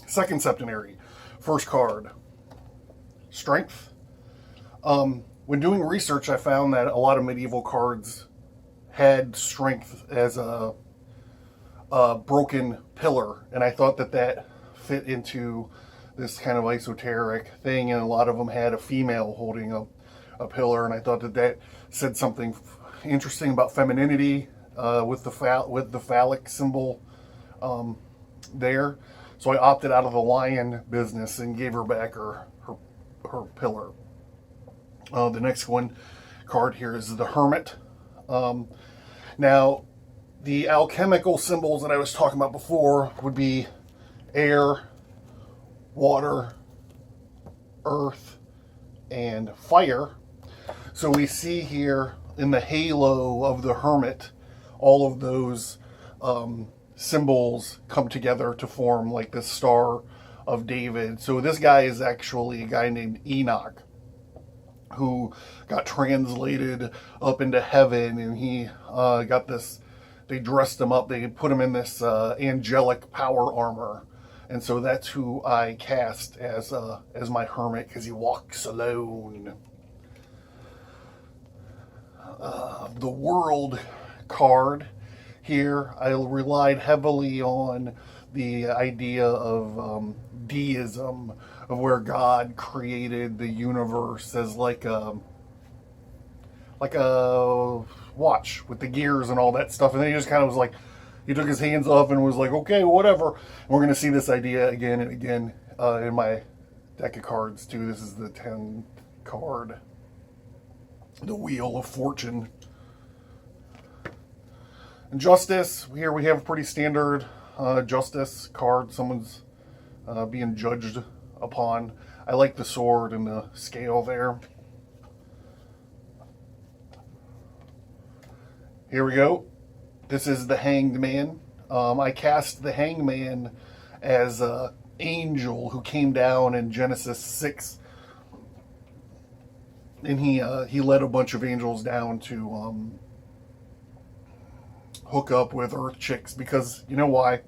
Second septenary, first card, Strength. When doing research, I found that a lot of medieval cards had Strength as a broken pillar, and I thought that that fit into this kind of esoteric thing, and a lot of them had a female holding a pillar, and I thought that that said something interesting about femininity with the phallic symbol there. So I opted out of the lion business and gave her back her pillar. The next card here is the Hermit. Now, the alchemical symbols that I was talking about before would be air, water, earth, and fire. So we see here in the halo of the Hermit, all of those symbols come together to form like this Star of David. So this guy is actually a guy named Enoch, who got translated up into heaven, and he got this, they dressed him up, they put him in this angelic power armor, and so that's who I cast as my Hermit, because he walks alone. The World card here, I relied heavily on the idea of deism, of where God created the universe as like a watch with the gears and all that stuff, and then he just kind of was like, he took his hands off and was like, okay, whatever. And we're going to see this idea again and again in my deck of cards too. This is the 10th card, the Wheel of Fortune. And Justice, here we have a pretty standard Justice card. Someone's being judged upon. I like the sword and the scale there. Here we go. This is the Hanged Man. I cast the Hanged Man as an angel who came down in Genesis 6. And he led a bunch of angels down to hook up with Earth chicks, because you know why?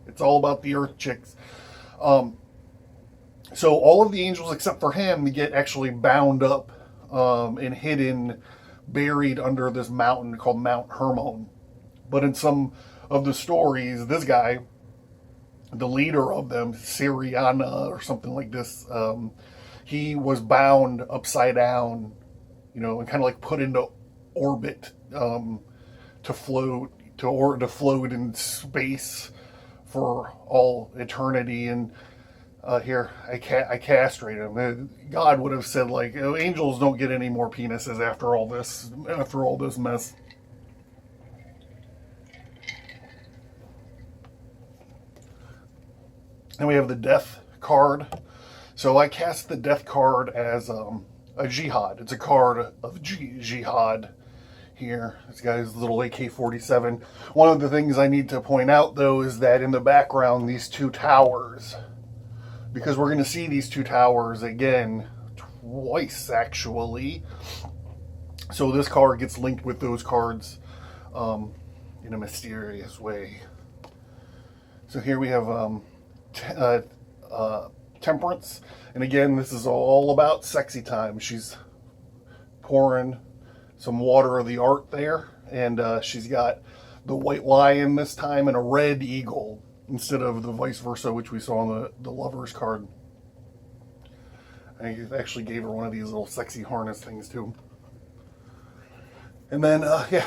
It's all about the Earth chicks. So all of the angels except for him get actually bound up and hidden, buried under this mountain called Mount Hermon. But in some of the stories, this guy, the leader of them, Syriana or something like this, he was bound upside down, you know, and kind of like put into orbit to float in space for all eternity. And here I castrate him. God would have said, like, oh, angels don't get any more penises after all this mess. And we have the Death card. So I cast the Death card as a jihad. It's a card of jihad here. This guy's little AK-47. One of the things I need to point out, though, is that in the background, these two towers, because we're going to see these two towers again twice, actually. So this card gets linked with those cards in a mysterious way. So here we have Temperance, and again, this is all about sexy time. She's pouring some water of the art there, and she's got the white lion this time and a red eagle instead of the vice versa, which we saw on the Lovers card. I actually gave her one of these little sexy harness things too. And then, yeah,